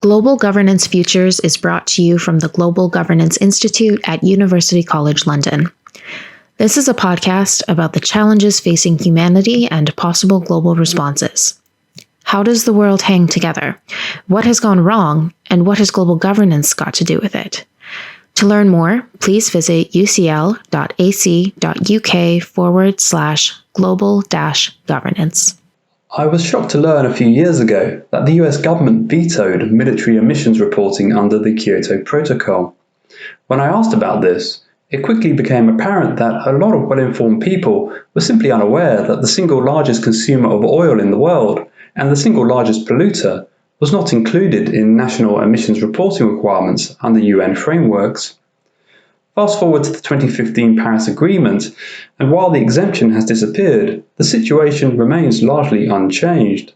Global Governance Futures is brought to you from the Global Governance Institute at University College London. This is a podcast about the challenges facing humanity and possible global responses. How does the world hang together? What has gone wrong? And what has global governance got to do with it? To learn more, please visit ucl.ac.uk/global-governance. I was shocked to learn a few years ago that the US government vetoed military emissions reporting under the Kyoto Protocol. When I asked about this, it quickly became apparent that a lot of well-informed people were simply unaware that the single largest consumer of oil in the world and the single largest polluter was not included in national emissions reporting requirements under UN frameworks. Fast forward to the 2015 Paris Agreement, and while the exemption has disappeared, the situation remains largely unchanged.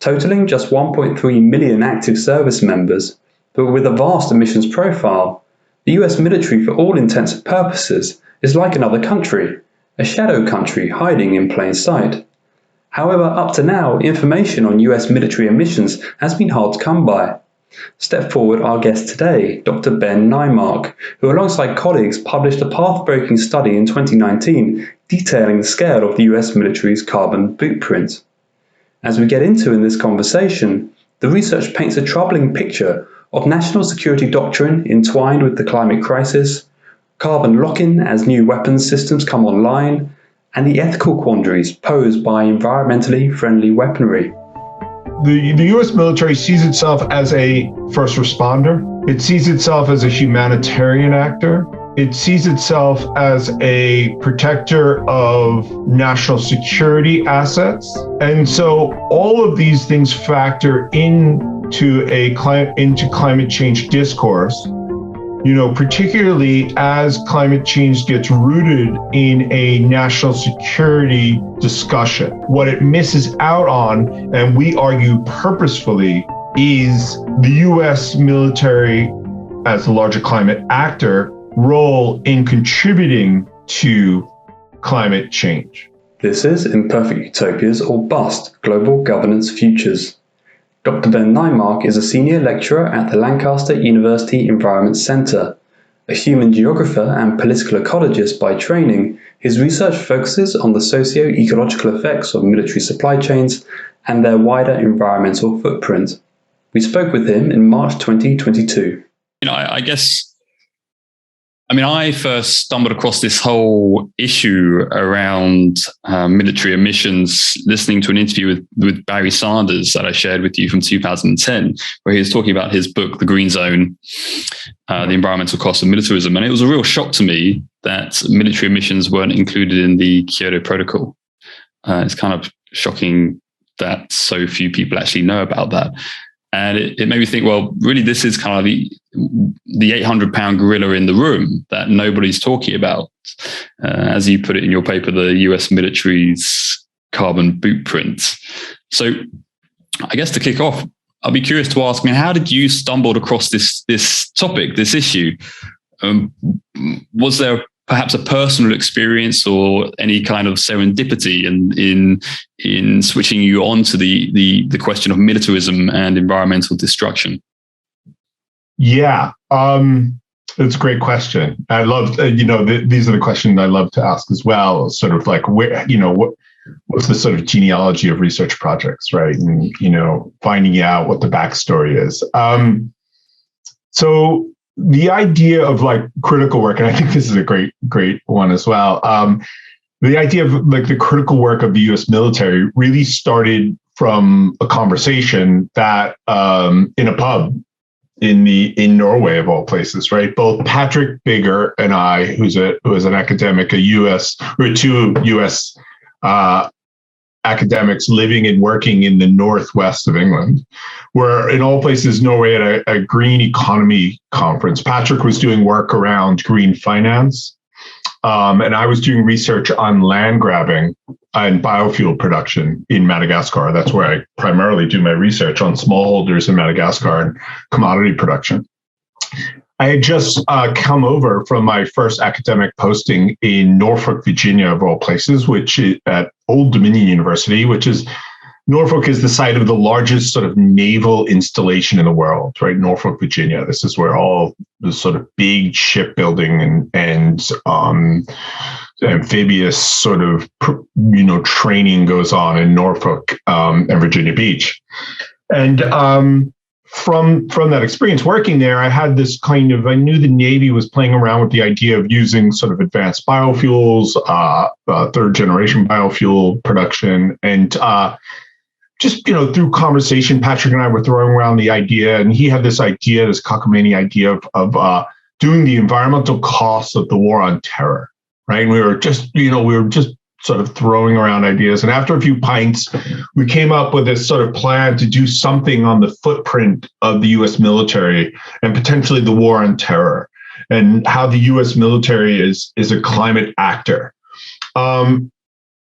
Totaling just 1.3 million active service members, but with a vast emissions profile, the US military, for all intents and purposes, is like another country, a shadow country hiding in plain sight. However, up to now, information on US military emissions has been hard to come by. Step forward our guest today, Dr. Ben Neimark, who alongside colleagues published a path-breaking study in 2019 detailing the scale of the US military's carbon footprint. As we get into in this conversation, the research paints a troubling picture of national security doctrine entwined with the climate crisis, carbon lock-in as new weapons systems come online, and the ethical quandaries posed by environmentally friendly weaponry. The U.S. military sees itself as a first responder. It sees itself as a humanitarian actor. It sees itself as a protector of national security assets. And so all of these things factor into climate change discourse, particularly as climate change gets rooted in a national security discussion. What it misses out on, and we argue purposefully, is the US military as the larger climate actor role in contributing to climate change. This is Imperfect Utopias or Bust, Global Governance Futures. Dr. Ben Neimark is a senior lecturer at the Lancaster University Environment Centre. A human geographer and political ecologist by training, his research focuses on the socio-ecological effects of military supply chains and their wider environmental footprint. We spoke with him in March 2022. I first stumbled across this whole issue around military emissions, listening to an interview with Barry Sanders that I shared with you from 2010, where he was talking about his book, The Green Zone, the environmental cost of militarism. And it was a real shock to me that military emissions weren't included in the Kyoto Protocol. It's kind of shocking that so few people actually know about that. And it made me think, well, really, this is kind of the 800-pound gorilla in the room that nobody's talking about. As you put it in your paper, the US military's carbon footprint. So I guess to kick off, I'll be curious to ask, how did you stumble across this topic, this issue? Was there perhaps a personal experience or any kind of serendipity in switching you on to the question of militarism and environmental destruction? Yeah, that's a great question. I love, these are the questions I love to ask as well. Sort of like what's the sort of genealogy of research projects, right? And finding out what the backstory is. So the idea of like critical work, and I think this is a great one as well. The idea of like the critical work of the U.S. military really started from a conversation that in a pub in Norway of all places, right? Both Patrick Bigger and I, who's an academic, two U.S. academics living and working in the northwest of England, were in all places Norway at a green economy conference. Patrick was doing work around green finance, and I was doing research on land grabbing and biofuel production in Madagascar. That's where I primarily do my research, on smallholders in Madagascar and commodity production. I had just come over from my first academic posting in Norfolk, Virginia, of all places, which is at Old Dominion University, which is Norfolk is the site of the largest sort of naval installation in the world, right? Norfolk, Virginia. This is where all the sort of big shipbuilding and amphibious sort of, training goes on in Norfolk and Virginia Beach. And from that experience working there, I had this I knew the Navy was playing around with the idea of using sort of advanced biofuels, third generation biofuel production. And just, through conversation, Patrick and I were throwing around the idea, and he had this cockamamie idea of doing the environmental costs of the war on terror, right? And we were just sort of throwing around ideas. And after a few pints, we came up with this sort of plan to do something on the footprint of the U.S. military and potentially the war on terror, and how the U.S. military is a climate actor. And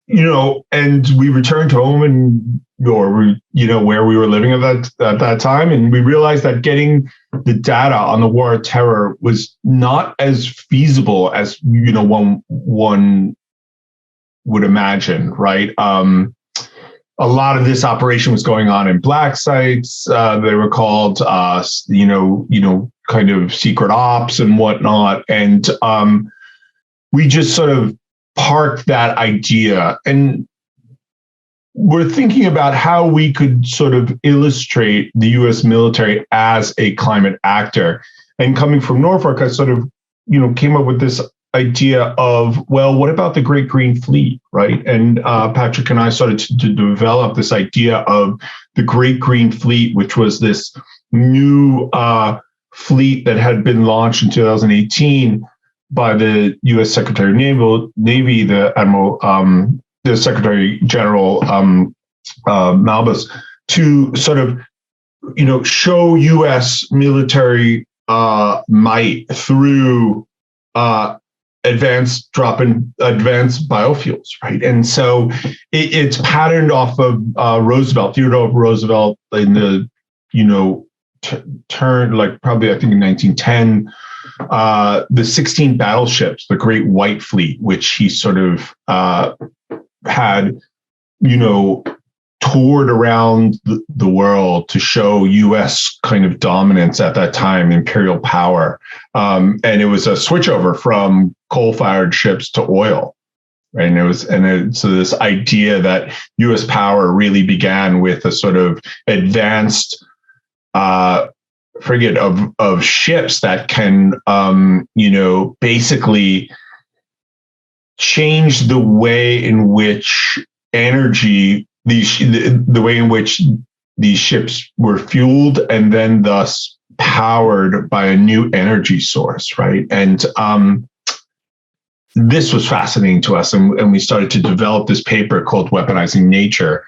we returned home where we were living at that time, and we realized that getting the data on the war on terror was not as feasible as one would imagine, right? A lot of this operation was going on in black sites. They were called, kind of secret ops and whatnot. And we just sort of parked that idea, and we're thinking about how we could sort of illustrate the U.S. military as a climate actor. And coming from Norfolk, I sort of, came up with this idea of, well, what about the Great Green Fleet, right? And Patrick and I started to develop this idea of the Great Green Fleet, which was this new fleet that had been launched in 2018 by the U.S. Secretary of Navy, the Admiral, the Secretary General Malbus, to sort of, show U.S. military might through advanced biofuels, right? And so it's patterned off of Theodore Roosevelt in the, turn, like probably I think in 1910, the 16 battleships, the Great White Fleet, which he sort of had, toured around the world to show U.S. kind of dominance at that time, imperial power. And it was a switchover from coal-fired ships to oil, right? So this idea that U.S. power really began with a sort of advanced frigate of ships that can, basically change the way in which the way in which these ships were fueled and then thus powered by a new energy source, right? And this was fascinating to us, and we started to develop this paper called Weaponizing Nature,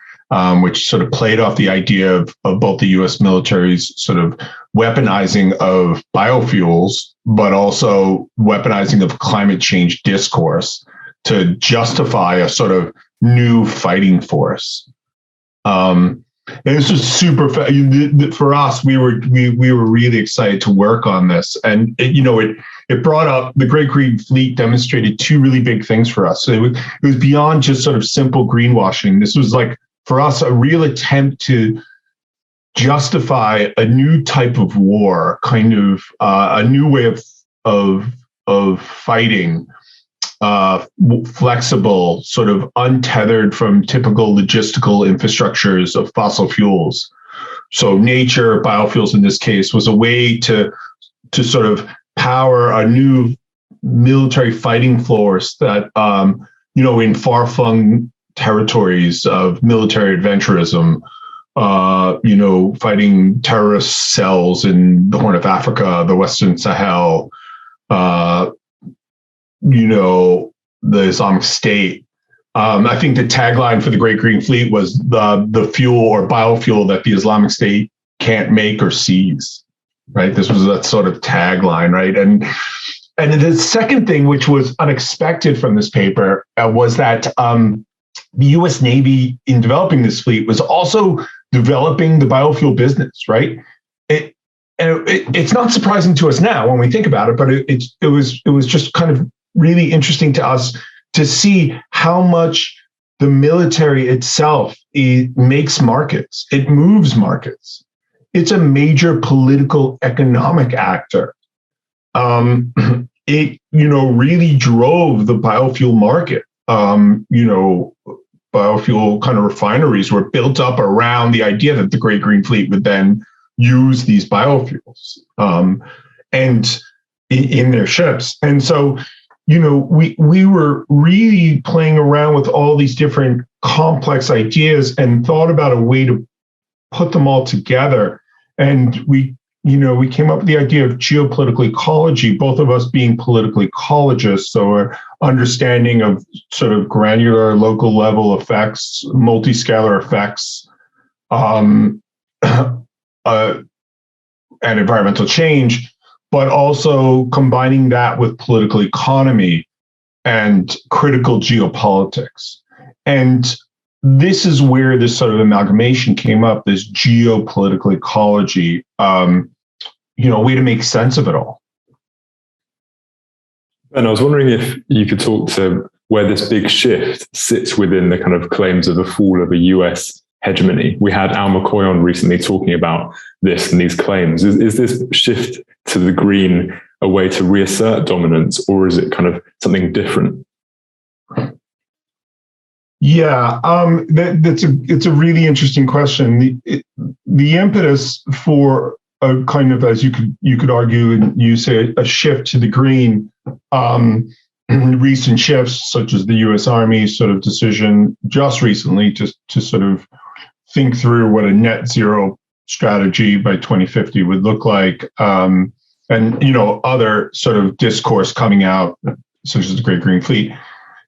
which sort of played off the idea of both the U.S. military's sort of weaponizing of biofuels, but also weaponizing of climate change discourse to justify a sort of new fighting force. And this was super for us. We were really excited to work on this, and it brought up the Great Green Fleet demonstrated two really big things for us. So it was beyond just sort of simple greenwashing. This was like, for us, a real attempt to justify a new type of war, kind of a new way of fighting, flexible, sort of untethered from typical logistical infrastructures of fossil fuels. So nature, biofuels in this case, was a way to sort of power a new military fighting force that, in far-flung territories of military adventurism, fighting terrorist cells in the Horn of Africa, the Western Sahel, the Islamic State. I think the tagline for the Great Green Fleet was the fuel or biofuel that the Islamic State can't make or seize, right? This was that sort of tagline, right? And the second thing, which was unexpected from this paper, was that the U.S. Navy, in developing this fleet, was also developing the biofuel business, right? It's not surprising to us now when we think about it, but it was just kind of really interesting to us to see how much the military itself it makes markets. It moves markets. It's a major political economic actor. It, really drove the biofuel market. Biofuel kind of refineries were built up around the idea that the Great Green Fleet would then use these biofuels and in their ships. And so, we were really playing around with all these different complex ideas and thought about a way to put them all together. And we came up with the idea of geopolitical ecology, both of us being political ecologists, so our understanding of sort of granular local level effects, multiscalar effects, and environmental change, but also combining that with political economy and critical geopolitics. And this is where this sort of amalgamation came up, this geopolitical ecology, a way to make sense of it all. And I was wondering if you could talk to where this big shift sits within the kind of claims of the fall of a US hegemony. We had Al McCoy on recently talking about this and these claims. Is this shift to the green a way to reassert dominance, or is it kind of something different? Yeah, it's a really interesting question. The impetus for a kind of, as you could argue, and you say, a shift to the green, recent shifts such as the U.S. Army sort of decision just recently to sort of think through what a net zero strategy by 2050 would look like, and other sort of discourse coming out such as the Great Green Fleet.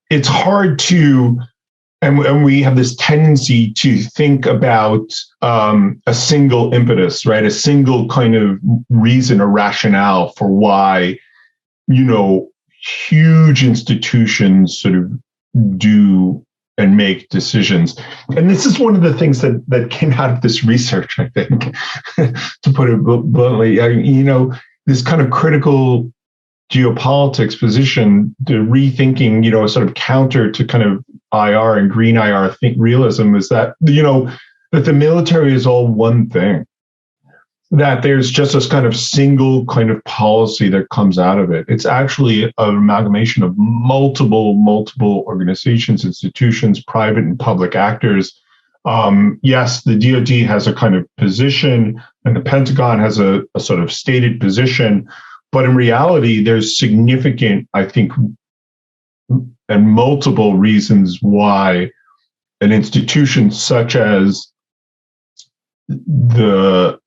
It's hard to. And we have this tendency to think about a single impetus, right? A single kind of reason or rationale for why, huge institutions sort of do and make decisions. And this is one of the things that came out of this research, I think, to put it bluntly. This kind of critical geopolitics position, the rethinking, sort of counter to kind of IR and green IR realism is that, that the military is all one thing, that there's just this kind of single kind of policy that comes out of it. It's actually an amalgamation of multiple organizations, institutions, private and public actors. Yes, the DoD has a kind of position and the Pentagon has a sort of stated position, but in reality, there's significant, I think, and multiple reasons why an institution such as the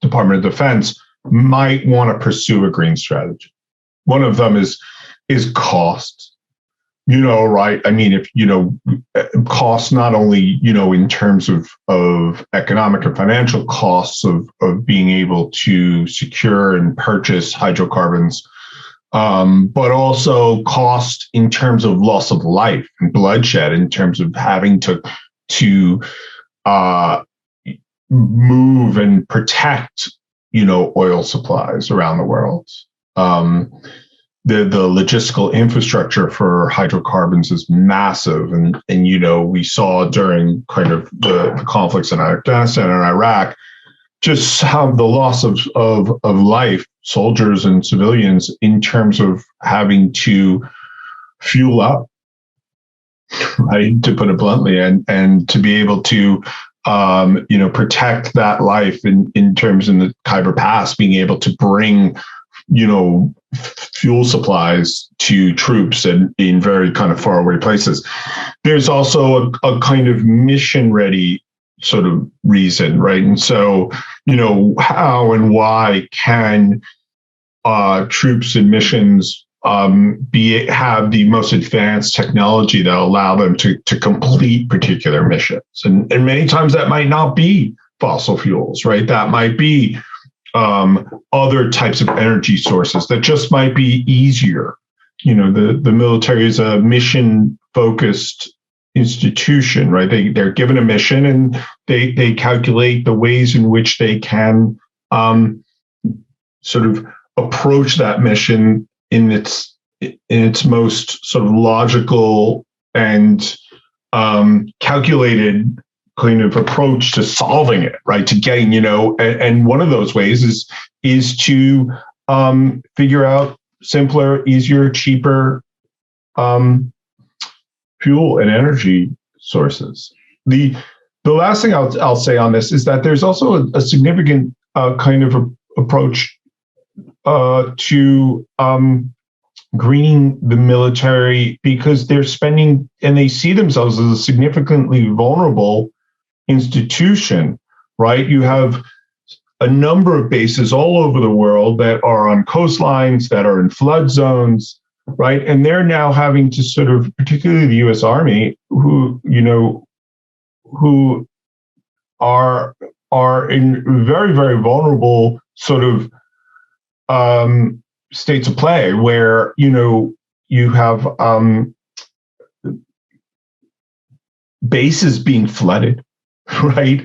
Department of Defense might want to pursue a green strategy. One of them is cost. Right? I mean, if cost not only in terms of economic and financial costs of being able to secure and purchase hydrocarbons, but also cost in terms of loss of life and bloodshed, in terms of having to move and protect oil supplies around the world. The logistical infrastructure for hydrocarbons is massive, and we saw during kind of the conflicts in Afghanistan and Iraq just how the loss of life, soldiers and civilians, in terms of having to fuel up, right, to put it bluntly, and to be able to protect that life in terms in the Khyber Pass, being able to bring fuel supplies to troops and in very kind of faraway places. There's also a kind of mission ready sort of reason, right? And so, how and why can troops and missions have the most advanced technology that allow them to complete particular missions? And many times that might not be fossil fuels, right? That might be other types of energy sources that just might be easier. The military is a mission-focused institution, right? They're given a mission and they calculate the ways in which they can sort of approach that mission in its most sort of logical and calculated kind of approach to solving it, right? To getting, and one of those ways is to figure out simpler, easier, cheaper fuel and energy sources. The last thing I'll say on this is that there's also a significant kind of approach to greening the military, because they're spending, and they see themselves as a significantly vulnerable institution, right? You have a number of bases all over the world that are on coastlines, that are in flood zones, right? And they're now having to sort of, particularly the US Army, who are in very, very vulnerable sort of states of play, where you have bases being flooded, right?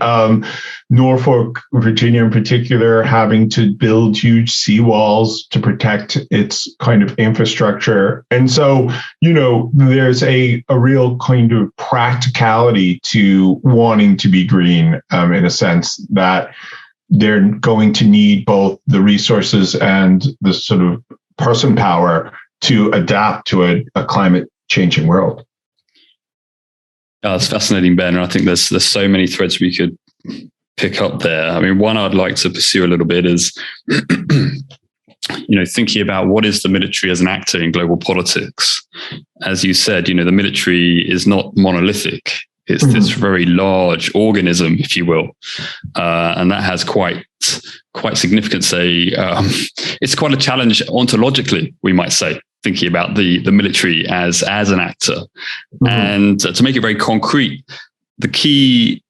Norfolk, Virginia in particular, having to build huge seawalls to protect its kind of infrastructure. And so, there's a real kind of practicality to wanting to be green, in a sense that they're going to need both the resources and the sort of person power to adapt to a climate changing world. It's fascinating, Ben. And I think there's so many threads we could pick up there. I mean, one I'd like to pursue a little bit is, thinking about what is the military as an actor in global politics. As you said, the military is not monolithic. It's this very large organism, if you will, and that has quite significant, it's quite a challenge ontologically, we might say, thinking about the military as an actor. And to make it very concrete, the key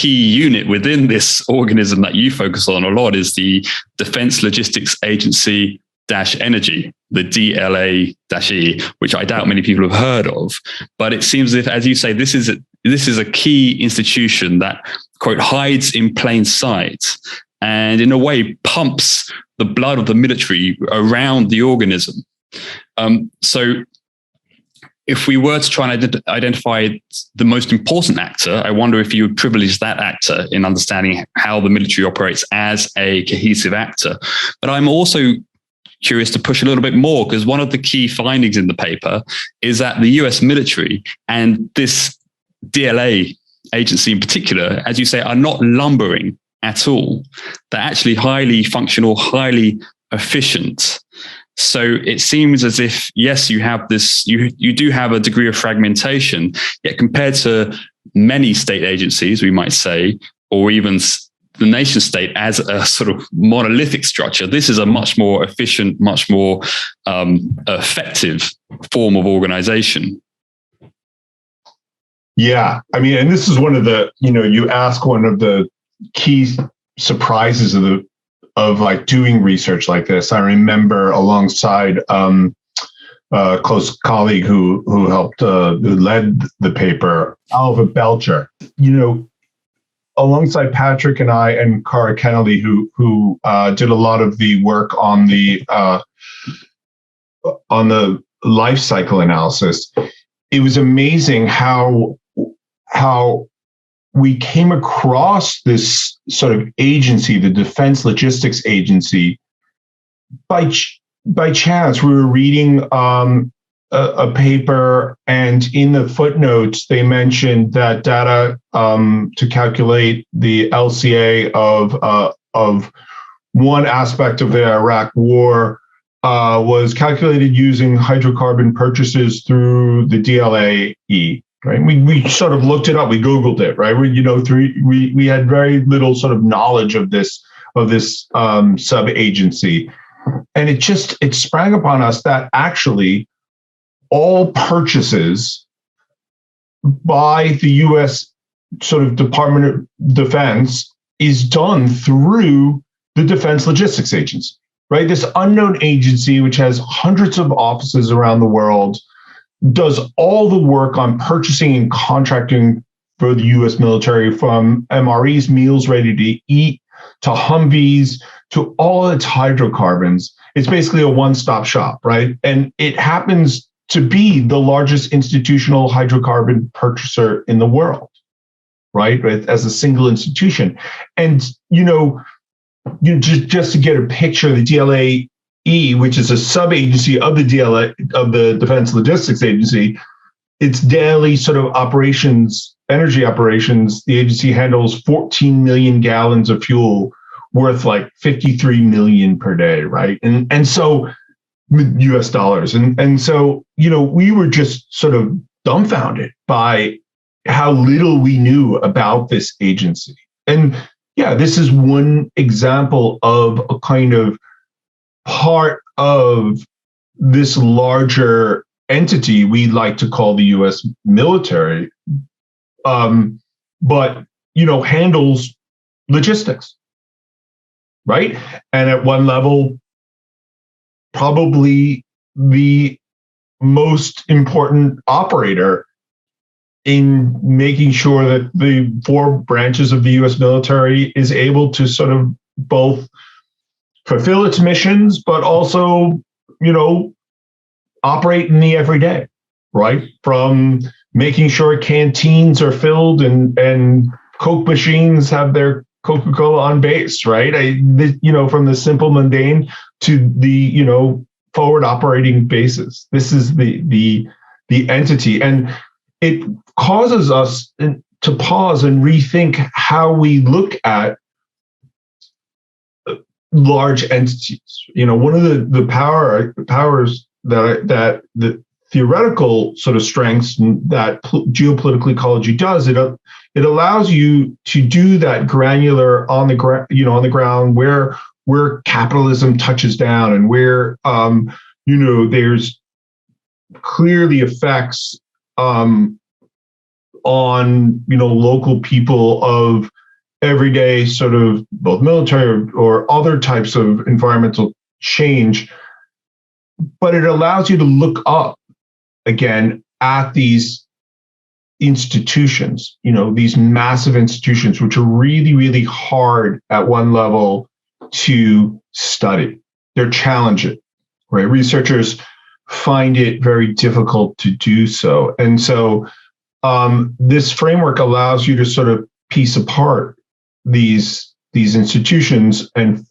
unit within this organism that you focus on a lot is the Defense Logistics Agency Energy, the DLA-E, which I doubt many people have heard of. But it seems as if, as you say, this is a key institution that, quote, hides in plain sight and in a way pumps the blood of the military around the organism. So if we were to try and identify the most important actor, I wonder if you would privilege that actor in understanding how the military operates as a cohesive actor. But I'm also curious to push a little bit more, because one of the key findings in the paper is that the US military and this DLA agency in particular, as you say, are not lumbering at all. They're actually highly functional, highly efficient. So it seems as if, yes, you have this, you do have a degree of fragmentation, yet compared to many state agencies, we might say, or even the nation state as a sort of monolithic structure, this is a much more efficient, much more effective form of organization. Yeah. I mean, and this is one of the, you ask one of the key surprises of like doing research like this. I remember alongside a close colleague who helped, who led the paper, Oliver Belcher, alongside Patrick and I and Cara Kennedy, who did a lot of the work on the life cycle analysis. It was amazing how we came across this sort of agency, the Defense Logistics Agency, by chance. We were reading a paper, and in the footnotes, they mentioned that data to calculate the LCA of one aspect of the Iraq War was calculated using hydrocarbon purchases through the DLA-E. Right, we sort of looked it up. We Googled it. Right, we had very little sort of knowledge of this sub agency, and it sprang upon us that actually all purchases by the U.S. sort of Department of Defense is done through the Defense Logistics Agency. Right, this unknown agency, which has hundreds of offices around the world, does all the work on purchasing and contracting for the U.S. military, from MREs, meals ready to eat, to Humvees, to all its hydrocarbons. It's basically a one-stop shop, right? And it happens to be the largest institutional hydrocarbon purchaser in the world, right? As a single institution. And, just to get a picture, the DLAE, which is a sub-agency of the DLA, of the Defense Logistics Agency, its daily sort of operations, energy operations, the agency handles 14 million gallons of fuel worth like 53 million per day, right? And so US dollars. And so, we were just sort of dumbfounded by how little we knew about this agency. And yeah, this is one example of a kind of part of this larger entity we like to call the US military, but, handles logistics, right? And at one level, probably the most important operator in making sure that the four branches of the US military is able to sort of both fulfill its missions, but also, operate in the everyday, right? From making sure canteens are filled and Coke machines have their Coca-Cola on base, right? From the simple mundane to the, forward operating bases. This is the entity. And it causes us to pause and rethink how we look at large entities. One of the powers that the theoretical sort of strengths that geopolitical ecology does, it allows you to do that granular on the ground where capitalism touches down and where there's clearly effects on local people of everyday sort of both military or other types of environmental change. But it allows you to look up again at these institutions, these massive institutions, which are really, really hard at one level to study. They're challenging, right? Researchers find it very difficult to do so. And so this framework allows you to sort of piece apart these institutions and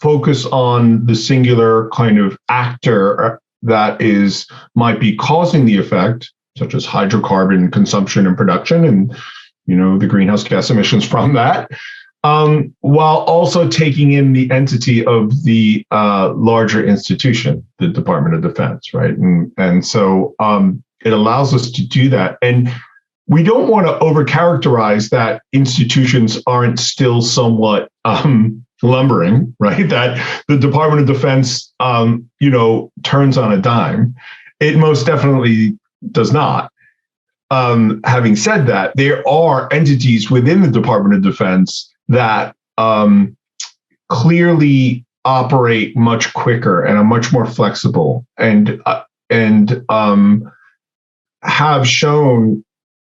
focus on the singular kind of actor that might be causing the effect, such as hydrocarbon consumption and production and the greenhouse gas emissions from that, while also taking in the entity of the larger institution, the Department of Defense, right? And so it allows us to do that. And we don't want to overcharacterize that institutions aren't still somewhat lumbering, right? That the Department of Defense, turns on a dime. It most definitely does not. Having said that, there are entities within the Department of Defense that clearly operate much quicker and are much more flexible and have shown,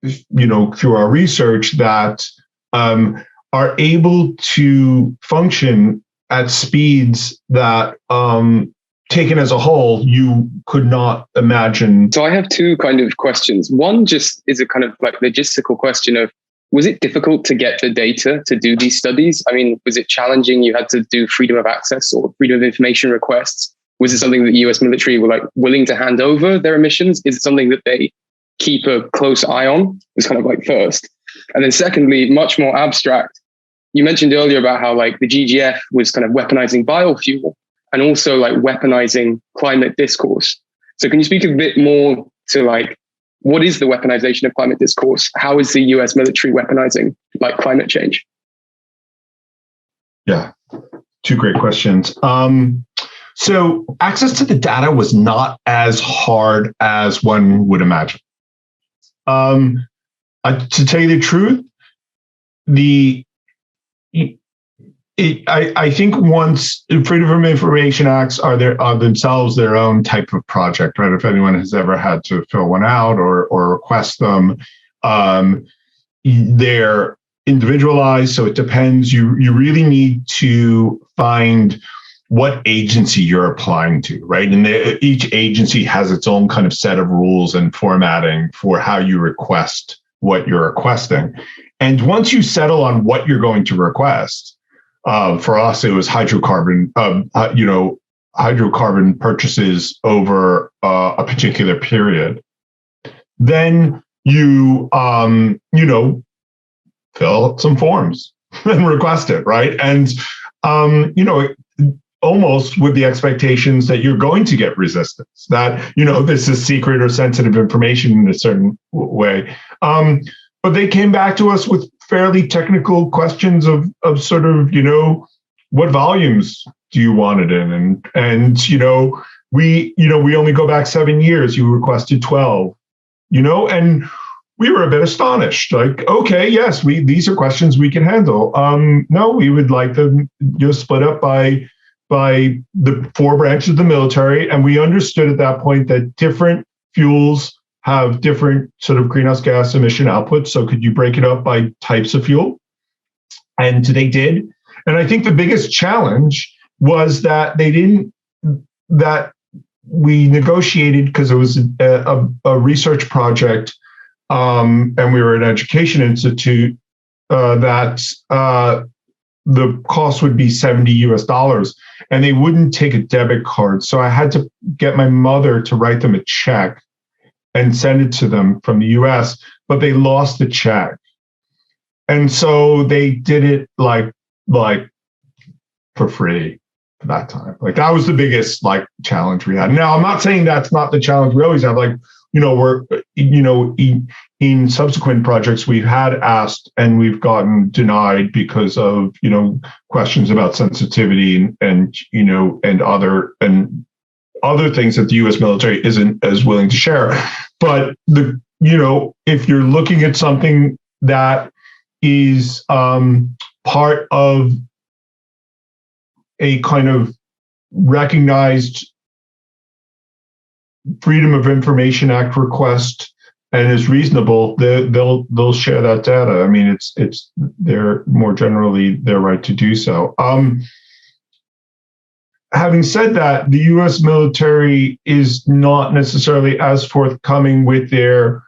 through our research that are able to function at speeds that, taken as a whole, you could not imagine. So I have two kind of questions. One just is a kind of like logistical question of, was it difficult to get the data to do these studies? I mean, was it challenging? You had to do freedom of access or freedom of information requests. Was it something that the US military were willing to hand over their emissions? Is it something that they keep a close eye on? It's kind of first. And then secondly, much more abstract, you mentioned earlier about how the GGF was kind of weaponizing biofuel and also weaponizing climate discourse. So can you speak a bit more to what is the weaponization of climate discourse? How is the US military weaponizing climate change? Yeah, two great questions. So access to the data was not as hard as one would imagine. To tell you the truth, I think once Freedom of Information Acts are themselves their own type of project, right? If anyone has ever had to fill one out or request them, they're individualized. So it depends. You really need to find what agency you're applying to, right? And each agency has its own kind of set of rules and formatting for how you request what you're requesting. And once you settle on what you're going to request, for us, it was hydrocarbon purchases over a particular period. Then you, fill out some forms and request it, right? And, almost with the expectations that you're going to get resistance, that, this is secret or sensitive information in a certain way. But they came back to us with fairly technical questions of sort of, what volumes do you want it in? And we only go back 7 years. You requested 12, and we were a bit astonished. Like, okay, yes, these are questions we can handle. No, we would like them split up by the 4 branches of the military. And we understood at that point that different fuels have different sort of greenhouse gas emission outputs. So could you break it up by types of fuel? And they did. And I think the biggest challenge was that that we negotiated, because it was a research project, and we were an education institute, that the cost would be $70 and they wouldn't take a debit card. So I had to get my mother to write them a check and send it to them from the US, but they lost the check. And so they did it like for free at that time. Like, that was the biggest challenge we had. Now, I'm not saying that's not the challenge we always have. We're, in subsequent projects, we've had asked and we've gotten denied because of, questions about sensitivity and other things that the U.S. military isn't as willing to share. But if you're looking at something that is part of a kind of recognized Freedom of Information Act request and is reasonable, they'll share that data. I mean, it's they're more generally their right to do so. Having said that, the U.S. military is not necessarily as forthcoming with their,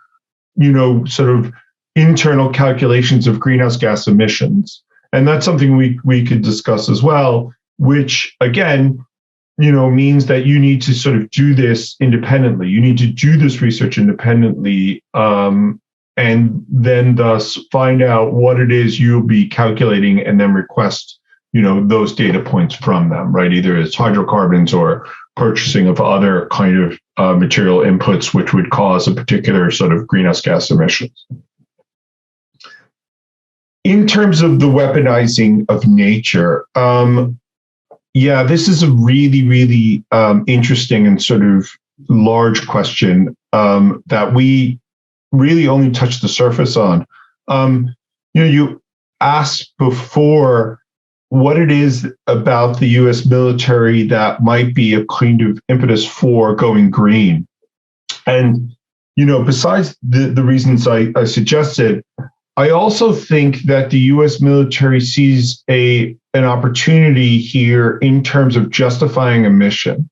sort of internal calculations of greenhouse gas emissions, and that's something we could discuss as well. Which again, means that you need to sort of do this independently. You need to do this research independently, and then thus find out what it is you'll be calculating, and then request, those data points from them, right? Either it's hydrocarbons or purchasing of other kind of material inputs, which would cause a particular sort of greenhouse gas emissions. In terms of the weaponizing of nature, yeah, this is a really, really interesting and sort of large question that we really only touched the surface on. You asked before what it is about the U.S. military that might be a kind of impetus for going green. And, besides the reasons I suggested, I also think that the U.S. military sees an opportunity here in terms of justifying a mission,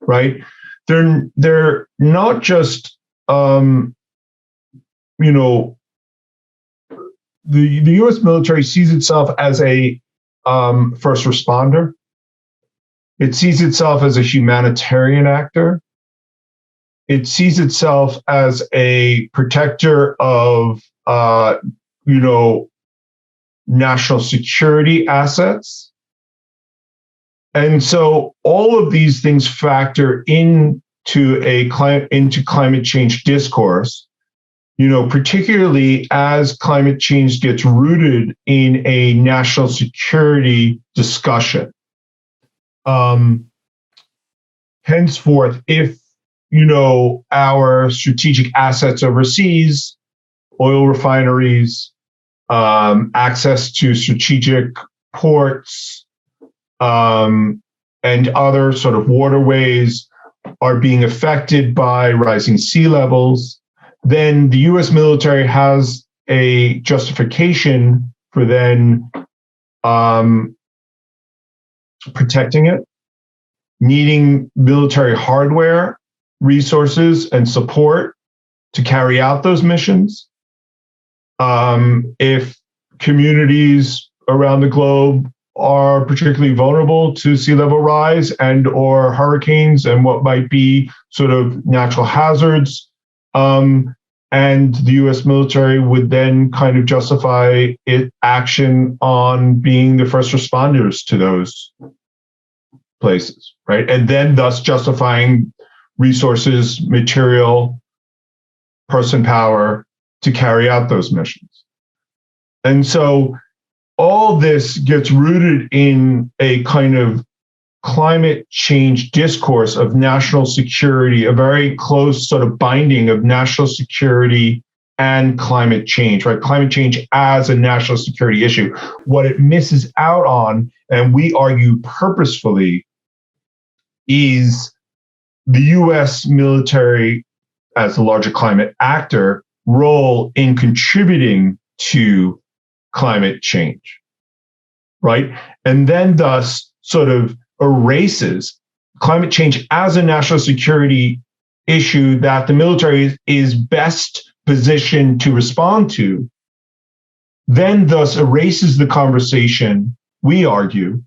right? They're not just, the U.S. military sees itself as a first responder. It sees itself as a humanitarian actor. It sees itself as a protector of national security assets. And so all of these things factor into climate change discourse, particularly as climate change gets rooted in a national security discussion. Henceforth, if, our strategic assets overseas, oil refineries, access to strategic ports, and other sort of waterways are being affected by rising sea levels, then the U.S. military has a justification for then protecting it, needing military hardware, resources, and support to carry out those missions. If communities around the globe are particularly vulnerable to sea level rise and or hurricanes and what might be sort of natural hazards, and the US military would then kind of justify its action on being the first responders to those places, right? And then thus justifying resources, material, person power to carry out those missions. And so all this gets rooted in a kind of climate change discourse of national security, a very close sort of binding of national security and climate change, right? Climate change as a national security issue. What it misses out on, and we argue purposefully, is the US military as the larger climate actor role in contributing to climate change, right? And then thus sort of erases climate change as a national security issue that the military is best positioned to respond to, then thus erases the conversation, we argue,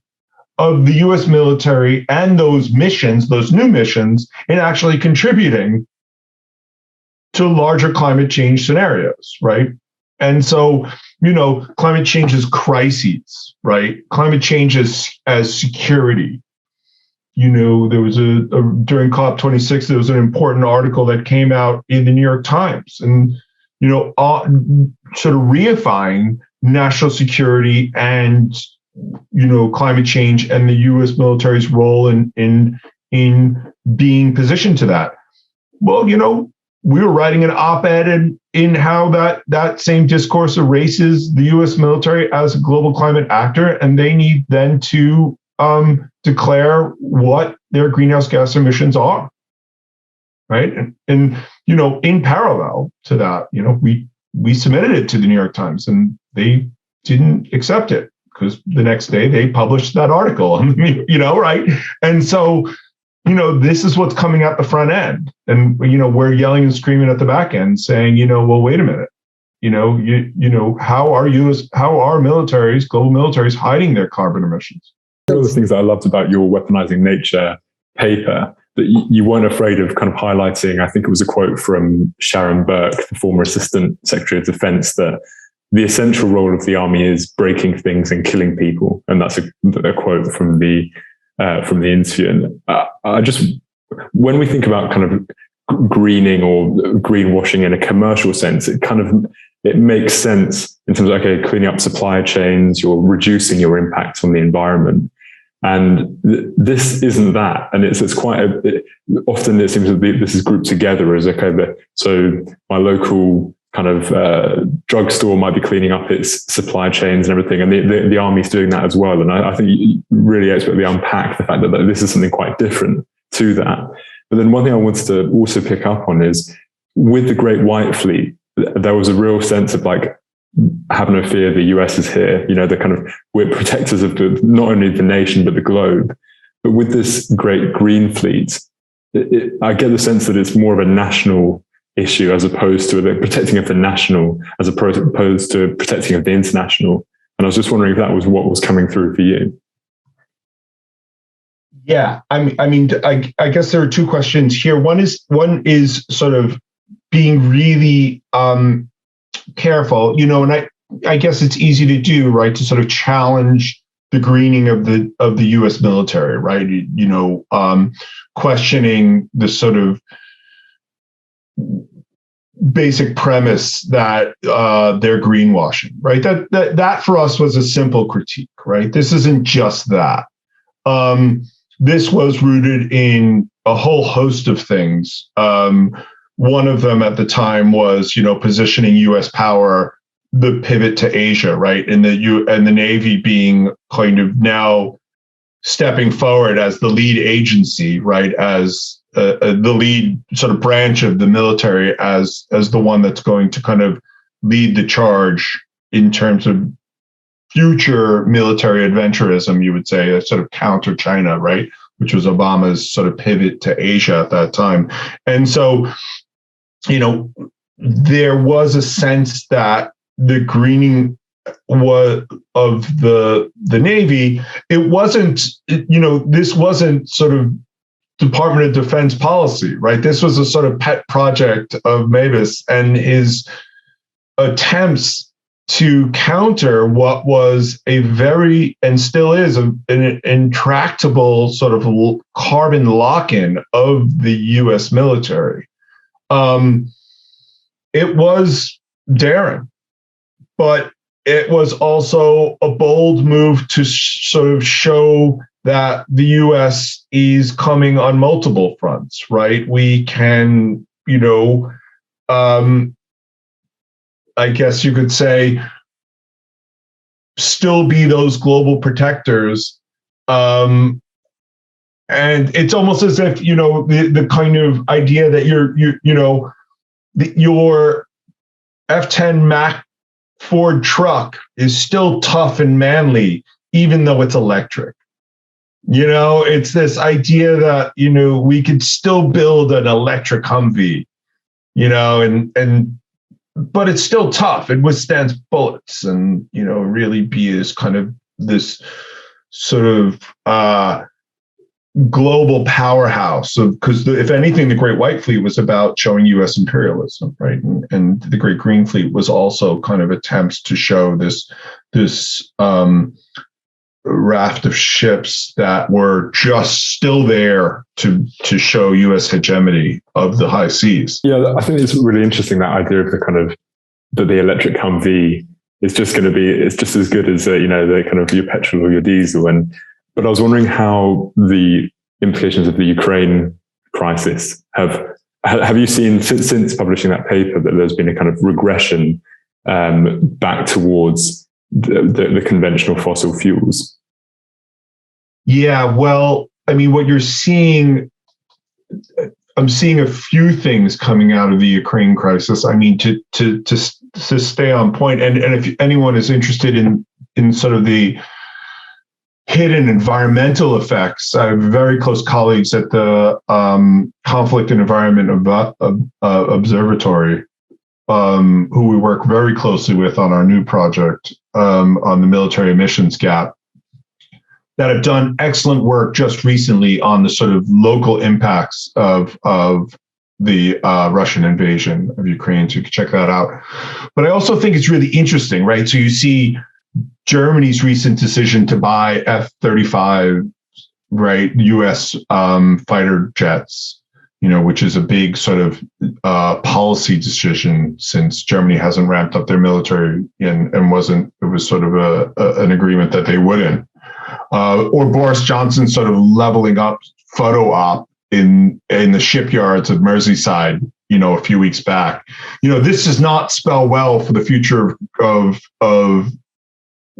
of the US military and those missions, those new missions, in actually contributing to larger climate change scenarios, right? And so, climate change is crises, right? Climate change as security. There was during COP26, there was an important article that came out in the New York Times and, sort of reifying national security and, climate change and the US military's role in being positioned to that. Well, we were writing an op-ed in how that same discourse erases the US military as a global climate actor, and they need then to declare what their greenhouse gas emissions are, right? And in parallel to that, we submitted it to the New York Times, and they didn't accept it because the next day they published that article, right? And so, this is what's coming out the front end, and we're yelling and screaming at the back end, saying, well, wait a minute, how are militaries, global militaries, hiding their carbon emissions? One of the things that I loved about your Weaponizing Nature paper, that you weren't afraid of kind of highlighting, I think it was a quote from Sharon Burke, the former Assistant Secretary of Defense, that the essential role of the army is breaking things and killing people. And that's a quote from the interview. And I just, when we think about kind of greening or greenwashing in a commercial sense, it makes sense in terms of, okay, cleaning up supply chains, you're reducing your impact on the environment. And this isn't that. And it's quite often it seems to be, this is grouped together as, okay, so my local kind of drugstore might be cleaning up its supply chains and everything, and the army's doing that as well. And I think you really expertly unpack the fact that this is something quite different to that. But then one thing I wanted to also pick up on is, with the Great White Fleet, there was a real sense of like, have no fear, the US is here. The kind of, we're protectors of not only the nation but the globe. But with this Great Green Fleet, I get the sense that it's more of a national issue as opposed to the protecting of the national, as opposed to protecting of the international. And I was just wondering if that was what was coming through for you. Yeah, I guess there are two questions here. One is sort of being really careful, and I guess it's easy to do, right, to sort of challenge the greening of the US military, right? Questioning the sort of basic premise that they're greenwashing, right? That for us was a simple critique, right? This isn't just that. This was rooted in a whole host of things. One of them at the time was, positioning U.S. power, the pivot to Asia, right, and the Navy being kind of now stepping forward as the lead agency, right, as the lead sort of branch of the military, as the one that's going to kind of lead the charge in terms of future military adventurism, you would say, a sort of counter China, right? Which was Obama's sort of pivot to Asia at that time. And so, there was a sense that the greening was of the Navy, it wasn't, this wasn't sort of Department of Defense policy, right? This was a sort of pet project of Mavis and his attempts to counter what was a very, and still is, an intractable sort of carbon lock-in of the US military. It was daring, but it was also a bold move to sort of show that the US is coming on multiple fronts, right? We can, I guess you could say, still be those global protectors. And it's almost as if, the kind of idea that your F-10 Mac Ford truck is still tough and manly, even though it's electric. It's this idea that, we could still build an electric Humvee, but it's still tough. It withstands bullets and, really be as kind of this sort of global powerhouse. Because if anything, the Great White Fleet was about showing U.S. imperialism, right? And the Great Green Fleet was also kind of attempts to show this raft of ships that were just still there to show U.S. hegemony of the high seas. Yeah, I think it's really interesting, that idea of that the electric Humvee is just going to be, it's just as good as the kind of your petrol or your diesel. But I was wondering how the implications of the Ukraine crisis have you seen since publishing that paper that there's been a kind of regression back towards the conventional fossil fuels? Yeah, well, I mean, what you're seeing, I'm seeing a few things coming out of the Ukraine crisis. I mean, to stay on point, and if anyone is interested in sort of the hidden environmental effects, I have very close colleagues at the Conflict and Environment Observatory, who we work very closely with on our new project on the military emissions gap, that have done excellent work just recently on the sort of local impacts of the Russian invasion of Ukraine. So you can check that out. But I also think it's really interesting, right? So you see Germany's recent decision to buy F-35, right, U.S. Fighter jets, which is a big sort of policy decision, since Germany hasn't ramped up their military and it was sort of an agreement that they wouldn't. Or Boris Johnson sort of leveling up photo op in the shipyards of Merseyside, a few weeks back. This does not spell well for the future of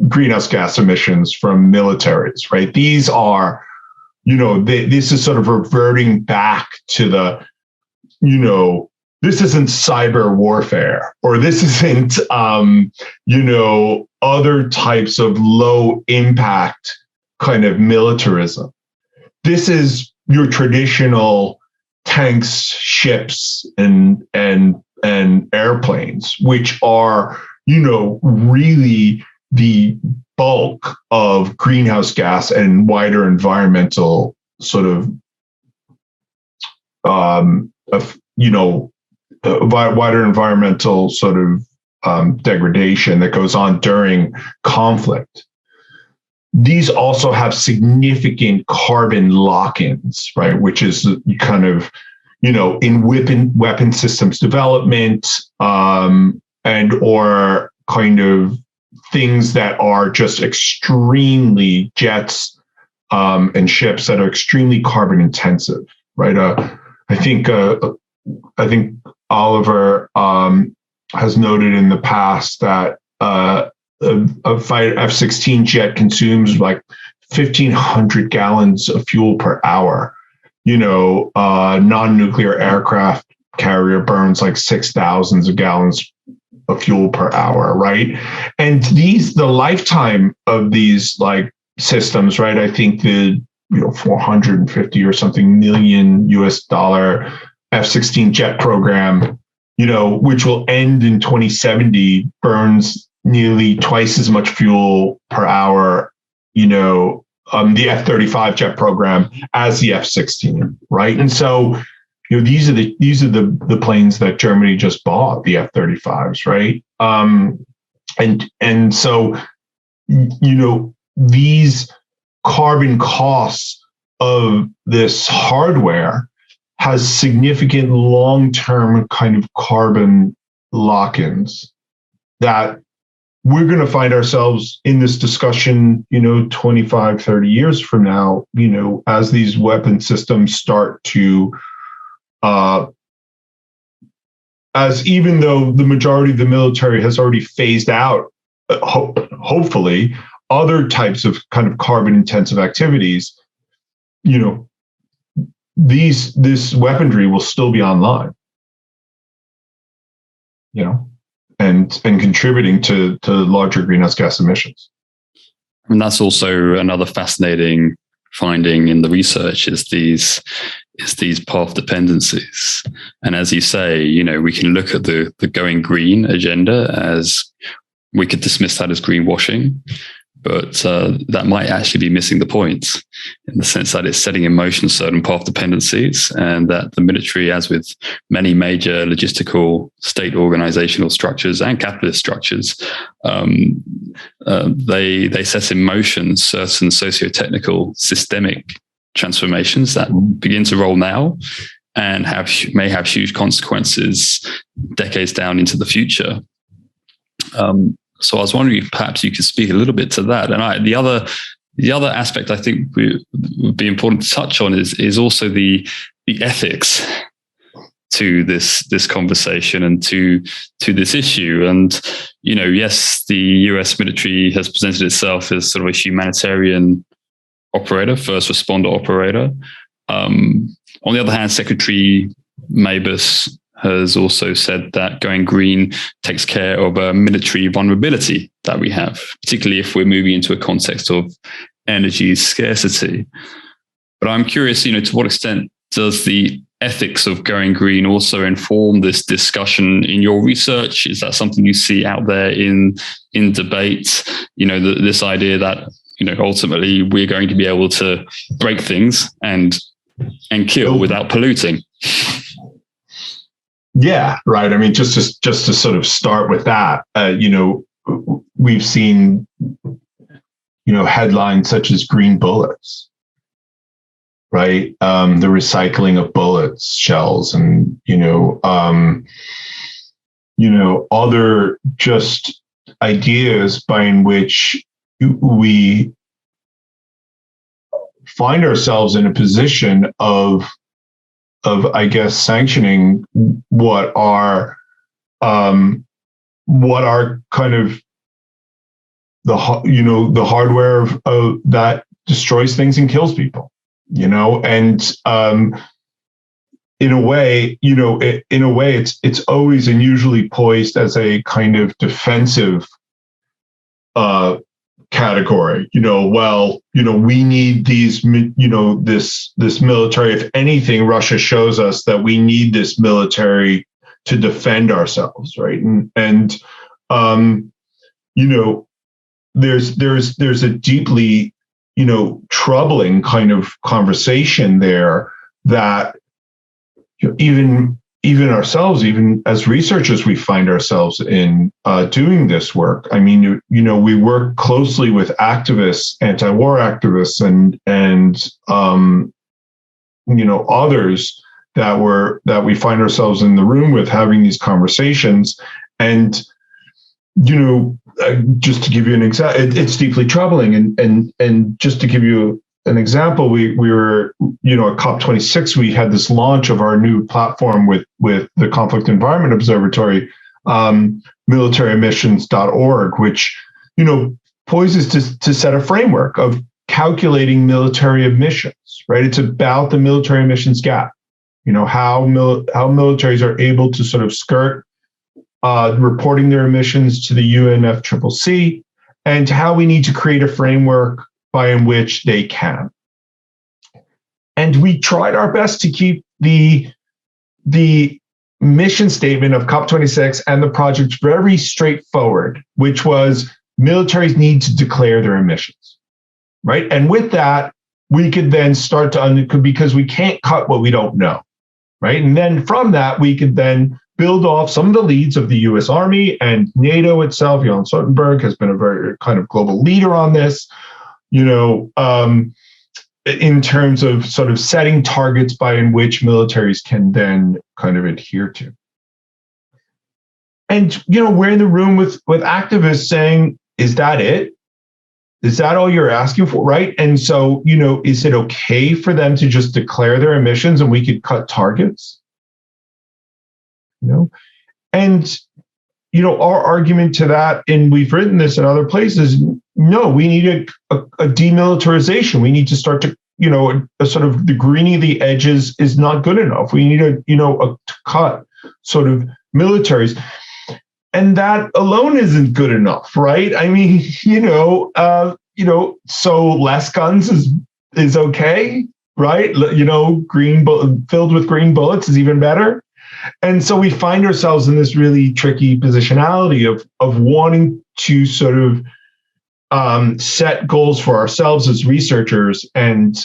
greenhouse gas emissions from militaries, right? These are, this is sort of reverting back to the, this isn't cyber warfare, or this isn't, other types of low impact kind of militarism. This is your traditional tanks, ships, and airplanes, which are, really the bulk of greenhouse gas and wider environmental sort of, wider environmental sort of degradation that goes on during conflict. These also have significant carbon lock-ins, right? Which is kind of, in weapon systems development, and or kind of things that are just extremely jets and ships that are extremely carbon intensive, right? I think Oliver has noted in the past that a fighter F-16 jet consumes like 1,500 gallons of fuel per hour. Non-nuclear aircraft carrier burns like 6,000 gallons of fuel per hour, right? And the lifetime of these like systems, right? I think the 450 or something million US dollar F-16 jet program, which will end in 2070, burns nearly twice as much fuel per hour, the F-35 jet program as the F-16, right? And so, these are the planes that Germany just bought, the F-35s, right? And so, these carbon costs of this hardware has significant long-term kind of carbon lock-ins that we're going to find ourselves in this discussion, 25, 30 years from now, as these weapon systems start to, as even though the majority of the military has already phased out, hopefully, other types of kind of carbon intensive activities, this weaponry will still be online, and contributing to larger greenhouse gas emissions. And that's also another fascinating finding in the research is these path dependencies. And as you say, we can look at the going green agenda as we could dismiss that as greenwashing, but that might actually be missing the point in the sense that it's setting in motion certain path dependencies, and that the military, as with many major logistical state organizational structures and capitalist structures, they set in motion certain socio-technical systemic transformations that begin to roll now and may have huge consequences decades down into the future. So I was wondering if perhaps you could speak a little bit to that. And the other aspect I think would be important to touch on is also the ethics to this conversation and to this issue. And yes, the US military has presented itself as sort of a humanitarian operator, first responder operator. On the other hand, Secretary Mabus has also said that going green takes care of a military vulnerability that we have, particularly if we're moving into a context of energy scarcity. But I'm curious, to what extent does the ethics of going green also inform this discussion in your research? Is that something you see out there in debate? This idea that, ultimately we're going to be able to break things and kill without polluting. Yeah, right. I mean, just to sort of start with that, we've seen, headlines such as green bullets, right? The recycling of bullets, shells, and, other just ideas by which we find ourselves in a position of I guess sanctioning what are kind of the hardware of that destroys things and kills people, and in a way it's always and usually poised as a kind of defensive category. We need these, this military. If anything, Russia shows us that we need this military to defend ourselves, right? And there's a deeply, troubling kind of conversation there that even ourselves, even as researchers, we find ourselves in doing this work. I mean, we work closely with activists, anti-war activists, and others that we find ourselves in the room with having these conversations. And just to give you an example, it's deeply troubling. And just to give you an example, we were, at COP26, we had this launch of our new platform with the Conflict Environment Observatory, militaremissions.org, which, poises to set a framework of calculating military emissions, right? It's about the military emissions gap, how militaries are able to sort of skirt reporting their emissions to the UNFCCC, and how we need to create a framework by which they can. And we tried our best to keep the mission statement of COP26 and the project very straightforward, which was militaries need to declare their emissions, right? And with that, we could then start to, because we can't cut what we don't know, right? And then from that, we could then build off some of the leads of the US Army and NATO itself. Jens Stoltenberg has been a very kind of global leader on this, in terms of sort of setting targets by in which militaries can then kind of adhere to. And, we're in the room with activists saying, is that it? Is that all you're asking for, right? And so, is it okay for them to just declare their emissions and we could cut targets? And, our argument to that, and we've written this in other places, no, we need a demilitarization. We need to start to, a sort of the greening of the edges is not good enough. We need to cut sort of militaries. And that alone isn't good enough, right? I mean, so less guns is okay, right? Filled with green bullets is even better. And so we find ourselves in this really tricky positionality of wanting to sort of set goals for ourselves as researchers and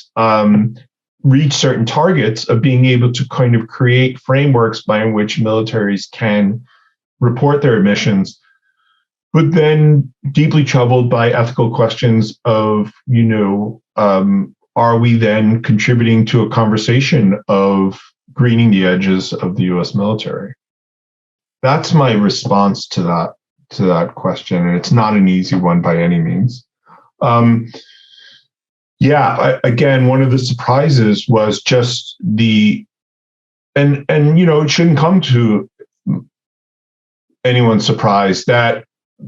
reach certain targets of being able to kind of create frameworks by which militaries can report their emissions, but then deeply troubled by ethical questions of, are we then contributing to a conversation of greening the edges of the US military? That's my response to that question. And it's not an easy one by any means. Again, one of the surprises was just it shouldn't come to anyone's surprise that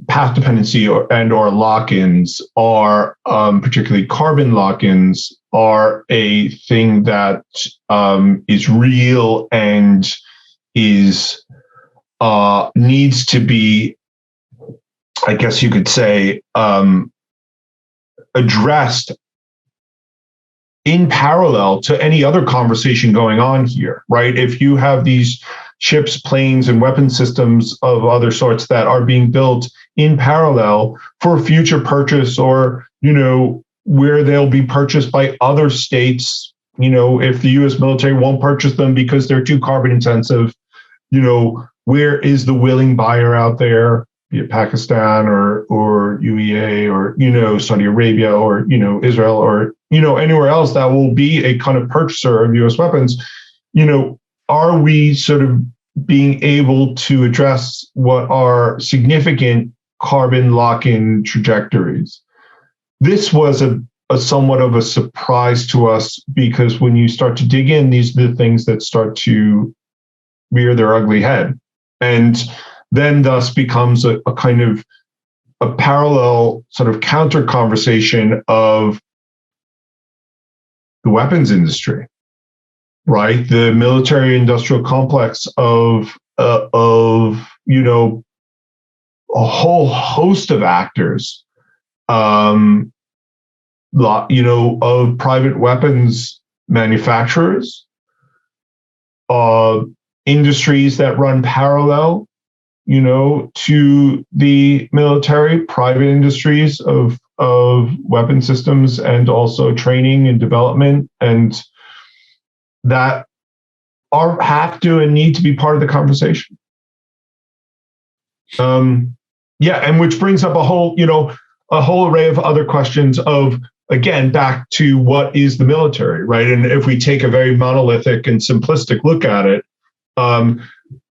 path dependency or lock-ins are, particularly carbon lock-ins, are a thing that is real and is needs to be, I guess you could say, addressed in parallel to any other conversation going on here, right? If you have these ships, planes, and weapon systems of other sorts that are being built in parallel for future purchase, or, where they'll be purchased by other states, if the US military won't purchase them because they're too carbon intensive, where is the willing buyer out there, be it Pakistan or UEA or, Saudi Arabia or, Israel or, anywhere else that will be a kind of purchaser of US weapons, are we sort of being able to address what are significant carbon lock-in trajectories? This was a somewhat of a surprise to us, because when you start to dig in, these are the things that start to rear their ugly head. And then thus becomes a kind of a parallel sort of counter conversation of the weapons industry, right? The military industrial complex of a whole host of actors, of private weapons manufacturers, industries that run parallel, to the military, private industries of weapon systems, and also training and development, and that have to and need to be part of the conversation. And which brings up a whole array of other questions of, again, back to what is the military, right? And if we take a very monolithic and simplistic look at it,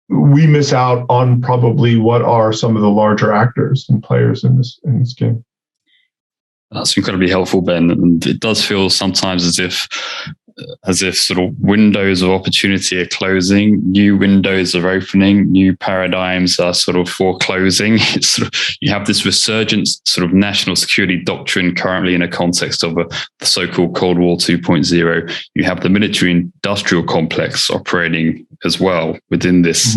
we miss out on probably what are some of the larger actors and players in this game. That's incredibly helpful, Ben. And it does feel sometimes as if as if sort of windows of opportunity are closing, new windows are opening, new paradigms are sort of foreclosing. It's sort of, you have this resurgent sort of national security doctrine currently in a context of the so-called Cold War 2.0. You have the military-industrial complex operating as well within this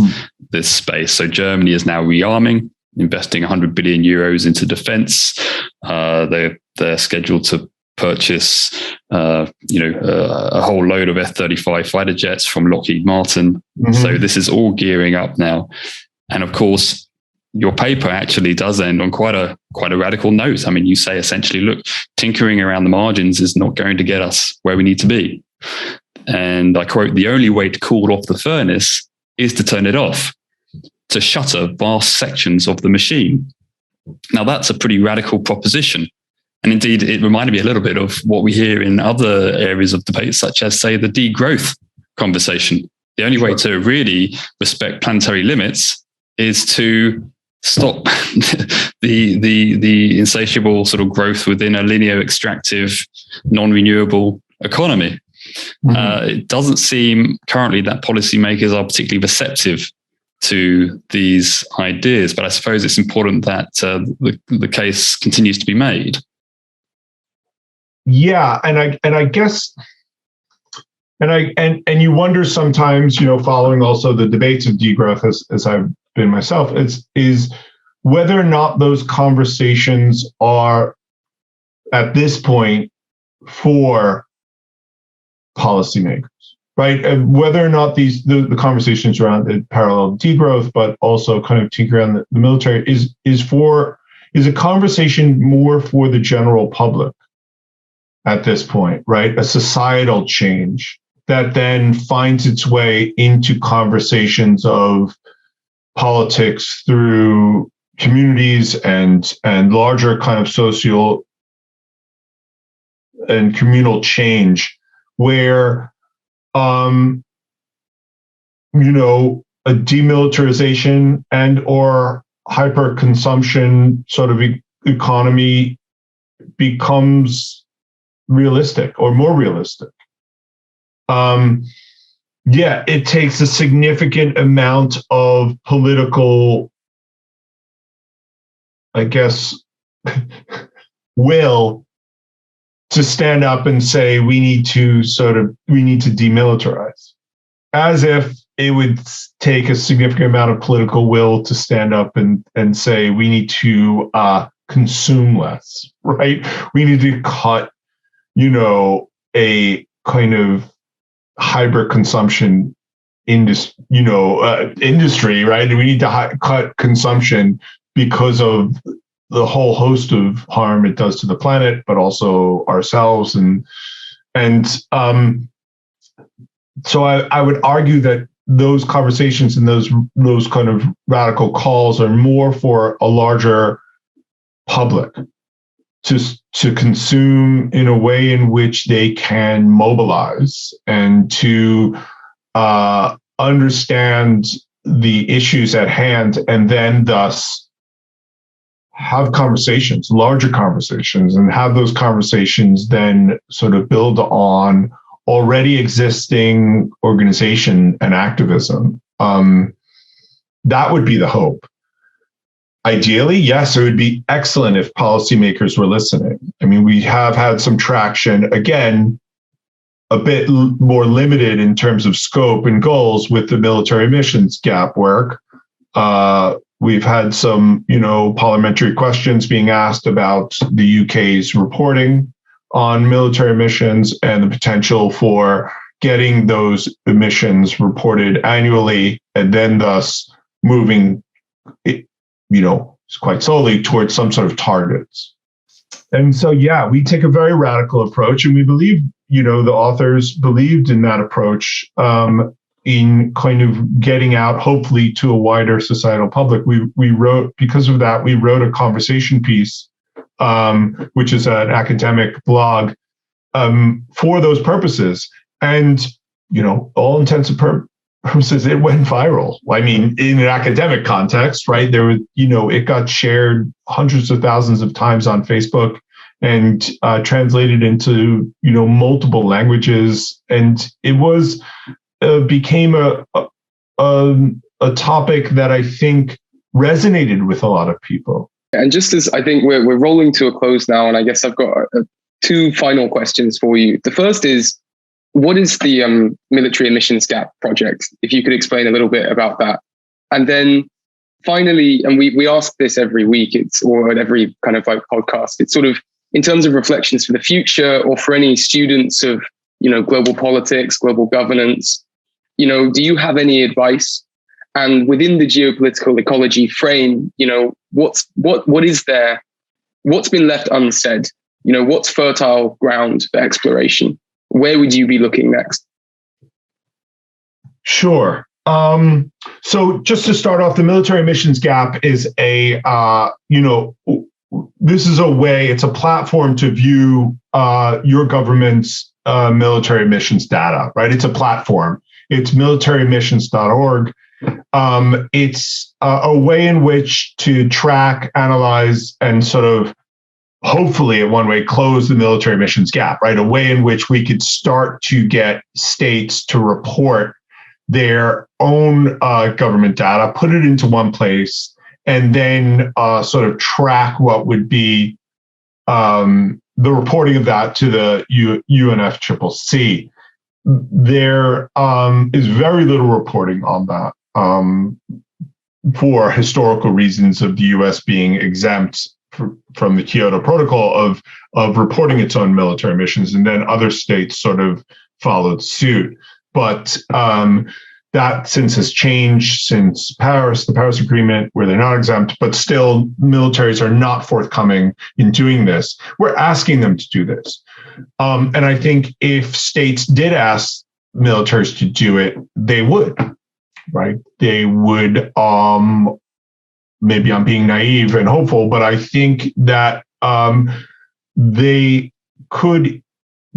space. So Germany is now rearming, investing 100 billion euros into defense. They're scheduled to purchase, a whole load of F-35 fighter jets from Lockheed Martin. So this is all gearing up now. And of course, your paper actually does end on quite a radical note. I mean, you say essentially, look, tinkering around the margins is not going to get us where we need to be. And I quote, "The only way to cool off the furnace is to turn it off, to shutter vast sections of the machine." Now, that's a pretty radical proposition. And indeed, it reminded me a little bit of what we hear in other areas of debate, such as, say, the degrowth conversation. The only way to really respect planetary limits is to stop the insatiable sort of growth within a linear extractive, non-renewable economy. It doesn't seem currently that policymakers are particularly receptive to these ideas, but I suppose it's important that the case continues to be made. Yeah, and I guess, and you wonder sometimes, following also the debates of degrowth as I've been myself, is whether or not those conversations are at this point for policymakers, right? And whether or not the conversations around the parallel degrowth, but also kind of tinker around the military is a conversation more for the general public at this point, right? A societal change that then finds its way into conversations of politics through communities and larger kind of social and communal change, where a demilitarization and or hyper-consumption sort of economy becomes realistic or more realistic. It takes a significant amount of political, I guess, will to stand up and say we need to demilitarize, as if it would take a significant amount of political will to stand up and say we need to consume less, right? We need to cut, a kind of hyper consumption industry, right? We need to cut consumption because of the whole host of harm it does to the planet, but also ourselves. So I would argue that those conversations and those kind of radical calls are more for a larger public to consume in a way in which they can mobilize and to understand the issues at hand, and then thus have conversations, larger conversations, and have those conversations then sort of build on already existing organization and activism. That would be the hope. Ideally, yes, it would be excellent if policymakers were listening. I mean, we have had some traction, again, a bit more limited in terms of scope and goals with the military emissions gap work. We've had some, parliamentary questions being asked about the UK's reporting on military emissions and the potential for getting those emissions reported annually, and then thus moving quite slowly towards some sort of targets. And so, we take a very radical approach, and we believe, the authors believed in that approach, in kind of getting out, hopefully, to a wider societal public. We wrote a conversation piece, which is an academic blog, for those purposes. And, all intents and purposes, it went viral. I mean, in an academic context, right? There was, it got shared hundreds of thousands of times on Facebook and translated into multiple languages, and it became a topic that I think resonated with a lot of people. And just as I think we're rolling to a close now, and I guess I've got two final questions for you. The first is, what is the Military Emissions Gap project? If you could explain a little bit about that. And then finally, and we ask this every week, or at every kind of like podcast, it's sort of in terms of reflections for the future, or for any students of, global politics, global governance, do you have any advice? And within the geopolitical ecology frame, what is there? What's been left unsaid? What's fertile ground for exploration? Where would you be looking next? Sure. So just to start off, the military emissions gap is this is a way, it's a platform to view your government's military emissions data, right? It's a platform. It's militaryemissions.org. It's a way in which to track, analyze, and sort of hopefully in one way close the military emissions gap, right? A way in which we could start to get states to report their own government data, put it into one place, and then sort of track what would be the reporting of that to the UNFCCC. There is very little reporting on that for historical reasons of the US being exempt from the Kyoto Protocol of reporting its own military emissions, and then other states sort of followed suit. But that since has changed since the Paris Agreement, where they're not exempt, but still militaries are not forthcoming in doing this. We're asking them to do this. And I think if states did ask militaries to do it, they would, right? They would, maybe I'm being naive and hopeful, but I think that they could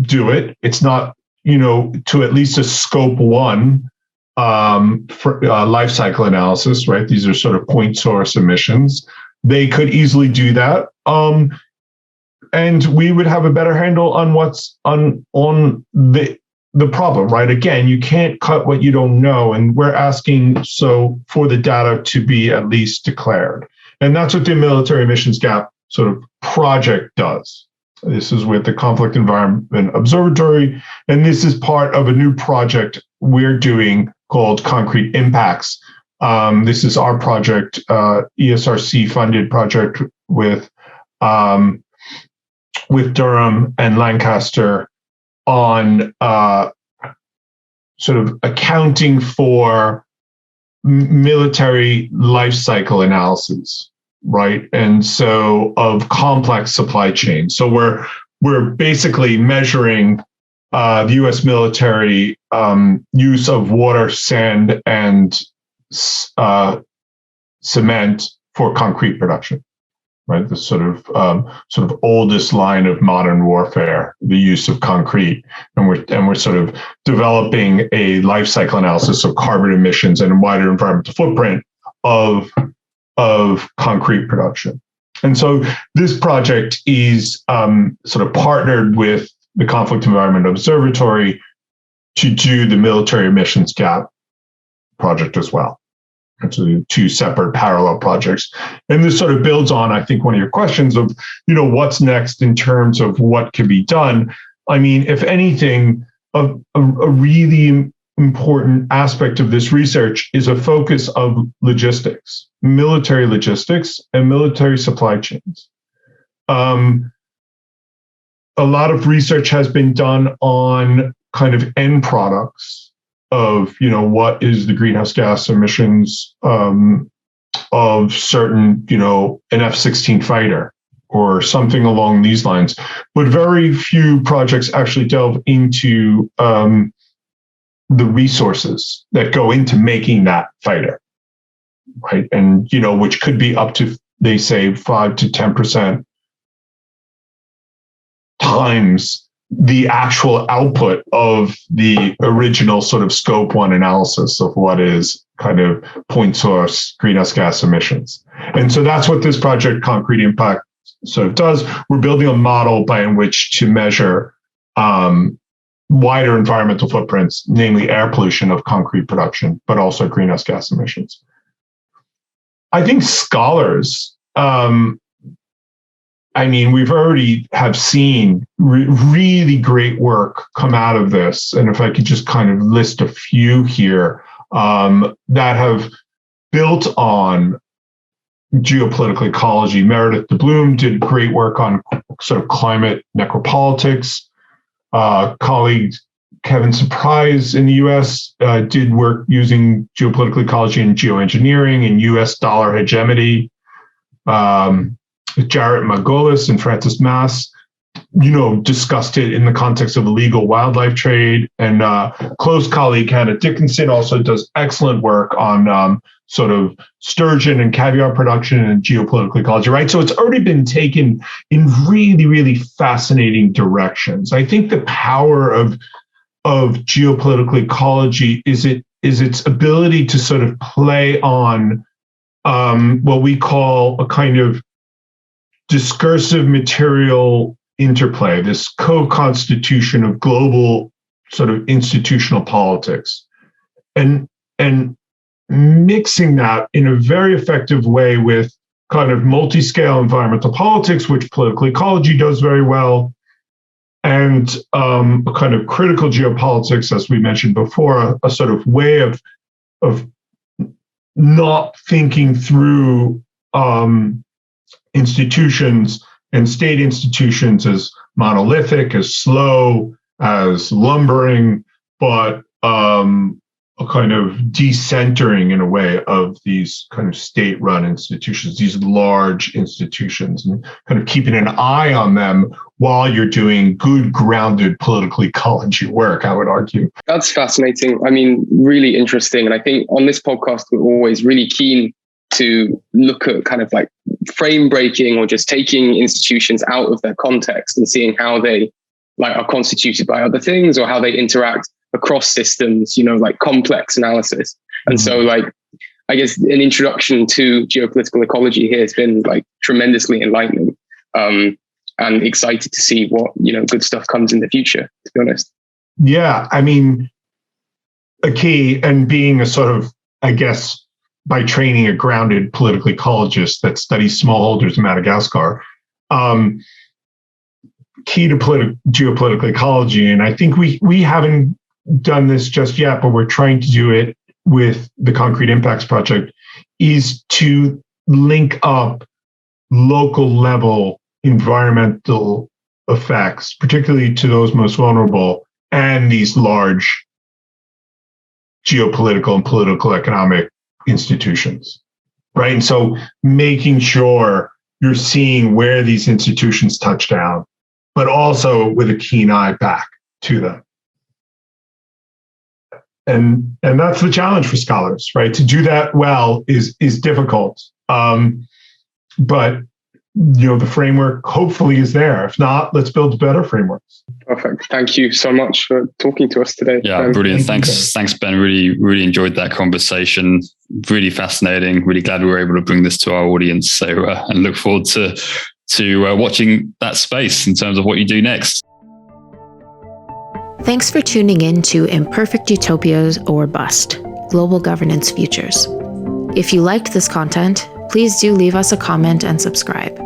do it. It's not, to at least a scope 1 for life cycle analysis, right? These are sort of point source emissions. They could easily do that. And we would have a better handle on what's on the problem, right? Again, you can't cut what you don't know. And we're asking for the data to be at least declared. And that's what the Military Emissions Gap sort of project does. This is with the Conflict Environment Observatory, and this is part of a new project we're doing called Concrete Impacts. This is our project, ESRC funded project with Durham and Lancaster on sort of accounting for military life cycle analysis, right? And so of complex supply chains. So we're basically measuring the U.S. military use of water, sand, and cement for concrete production, right? The sort of oldest line of modern warfare, the use of concrete, and we're sort of developing a life cycle analysis of carbon emissions and a wider environmental footprint of concrete production. And so this project is sort of partnered with the Conflict Environment Observatory to do the Military Emissions Gap project as well. And so two separate parallel projects. And this sort of builds on, I think, one of your questions of, what's next in terms of what can be done. I mean, if anything, a really important aspect of this research is a focus of logistics, military logistics and military supply chains. A lot of research has been done on kind of end products of, what is the greenhouse gas emissions of certain, an F-16 fighter or something along these lines. But very few projects actually delve into the resources that go into making that fighter, right? And, which could be up to, they say, 5 to 10% times the actual output of the original sort of scope 1 analysis of what is kind of point source greenhouse gas emissions. And so that's what this project Concrete Impacts sort of does. We're building a model by which to measure wider environmental footprints, namely air pollution of concrete production, but also greenhouse gas emissions. I think scholars, we've already have seen really great work come out of this. And if I could just kind of list a few here that have built on geopolitical ecology. Meredith de Bloom did great work on sort of climate necropolitics. Colleague Kevin Surprise in the US did work using geopolitical ecology and geoengineering and US dollar hegemony. Jarrett Margolis and Francis Mass, discussed it in the context of illegal wildlife trade. And close colleague Hannah Dickinson also does excellent work on sort of sturgeon and caviar production and geopolitical ecology, right? So it's already been taken in really, really fascinating directions. I think the power of geopolitical ecology is its ability to sort of play on what we call a kind of discursive material interplay, this co-constitution of global sort of institutional politics, and mixing that in a very effective way with kind of multi-scale environmental politics, which political ecology does very well, and a kind of critical geopolitics, as we mentioned before, a sort of way of not thinking through institutions and state institutions as monolithic, as slow, as lumbering, but a kind of decentering in a way of these kind of state-run institutions, these large institutions, and kind of keeping an eye on them while you're doing good, grounded political ecology work, I would argue. That's fascinating. I mean, really interesting. And I think on this podcast, we're always really keen to look at kind of like frame breaking or just taking institutions out of their context and seeing how they are constituted by other things or how they interact across systems, like complex analysis. And so I guess an introduction to geopolitical ecology here has been tremendously enlightening, and excited to see what, good stuff comes in the future, to be honest. Yeah. I mean, a key, and being a sort of, I guess, by training a grounded political ecologist that studies smallholders in Madagascar, key to geopolitical ecology. And I think we haven't done this just yet, but we're trying to do it with the Concrete Impacts Project, is to link up local level environmental effects, particularly to those most vulnerable, and these large geopolitical and political economic institutions, right? And so making sure you're seeing where these institutions touch down, but also with a keen eye back to them. And that's the challenge for scholars, right? To do that well is difficult. But the framework hopefully is there. If not, let's build better frameworks. Perfect. Thank you so much for talking to us today. Yeah, brilliant. Thanks, Ben. Really, really enjoyed that conversation. Really fascinating. Really glad we were able to bring this to our audience. So, and look forward to watching that space in terms of what you do next. Thanks for tuning in to Imperfect Utopias or Bust, Global Governance Futures. If you liked this content, please do leave us a comment and subscribe.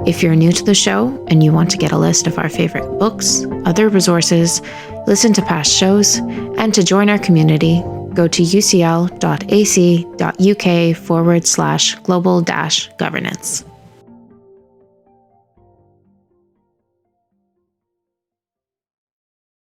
If you're new to the show and you want to get a list of our favorite books, other resources, listen to past shows, and to join our community, go to ucl.ac.uk/global-governance.